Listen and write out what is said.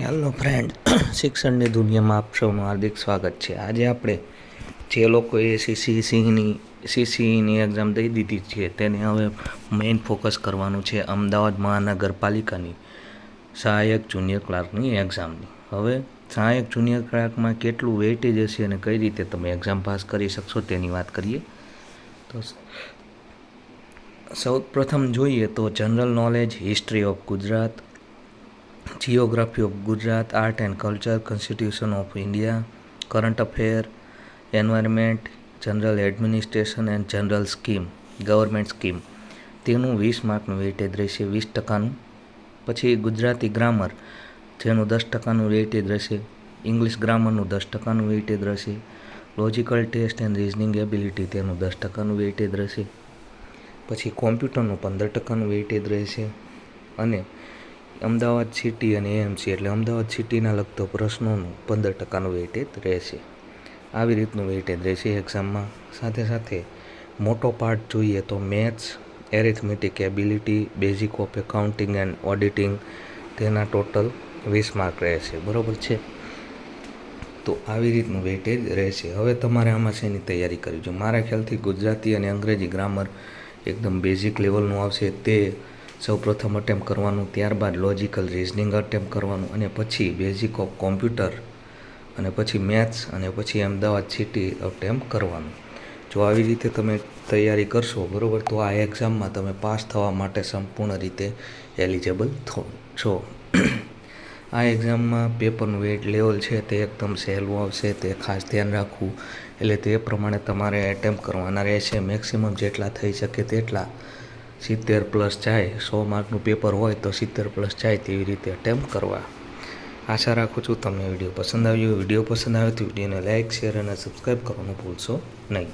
Hello friend, શિક્ષણની દુનિયામાં આપ સૌનું હાર્દિક સ્વાગત છે. આજે આપણે જે લોકોએ સીસીઈની એક્ઝામ દઈ દીધી છે તેને હવે મેઇન ફોકસ કરવાનું છે અમદાવાદ મહાનગરપાલિકાની સહાયક જુનિયર ક્લાર્કની એક્ઝામની. હવે સહાયક જુનિયર ક્લાર્કમાં કેટલું વેઇટેજ હશે અને કઈ રીતે તમે એક્ઝામ પાસ કરી શકશો તેની વાત કરીએ. તો સૌ પ્રથમ જોઈએ તો general knowledge, history of Gujarat, geography of Gujarat, art and culture, constitution of India, current affair, environment, general administration and general scheme, government scheme. તેનું 20 માર્કનું વેઇટેજ રહેશે, 20%. પછી ગુજરાતી ગ્રામર જેનું 10%નું વેઇટેજ રહેશે, ઇંગ્લિશ ગ્રામરનું 10%નું વેઇટેજ રહેશે, logical test and reasoning ability તેનું 10%નું વેઇટેજ રહેશે. પછી કોમ્પ્યુટરનું 15%નું વેઇટેજ રહેશે અને અમદાવાદ સિટી અને એએમસી એટલે અમદાવાદ સિટીના લગતા પ્રશ્નોનું 15%નું વેઇટેજ રહેશે. આવી રીતનું વેઇટેજ રહેશે એક્ઝામમાં. સાથે સાથે મોટો પાર્ટ જોઈએ તો maths, arithmetic ability, basic of accounting and auditing તેના ટોટલ 20 માર્ક રહેશે. બરાબર છે. તો આવી રીતનું વેઇટેજ રહેશે. હવે તમારે આમાં શેની તૈયારી કરવી જોઈએ? મારા ખ્યાલથી ગુજરાતી અને અંગ્રેજી ગ્રામર એકદમ બેઝિક લેવલનું આવશે તે સૌપ્રથમ અટેમ્પ કરવાનું, ત્યારબાદ લોજિકલ રિઝનિંગ અટેમ્પ કરવાનું અને પછી બેઝિક ઓફ કોમ્પ્યુટર અને પછી મેથ્સ અને પછી અમદાવાદ સિટી અટેમ્પ કરવાનું. જો આવી રીતે તમે તૈયારી કરશો બરાબર તો આ એક્ઝામમાં તમે પાસ થવા માટે સંપૂર્ણ રીતે એલિજિબલ છો. આ એક્ઝામમાં પેપરનું વેઇટ લેવલ છે તે એકદમ સહેલું આવશે, તે ખાસ ધ્યાન રાખવું. એટલે તે પ્રમાણે તમારે એટેમ્પ કરવાના રહેશે. મેક્સિમમ જેટલા થઈ શકે તેટલા 70+ જાય. 100 માર્કનું પેપર હોય તો 70+ જાય તેવી રીતે અટેમ્પ કરવા. આશા રાખું છું તમને વિડીયો પસંદ આવ્યો. વિડીયો પસંદ આવે તો વિડીયોને લાઇક, શેર અને સબસ્ક્રાઈબ કરવાનું ભૂલશો નહીં.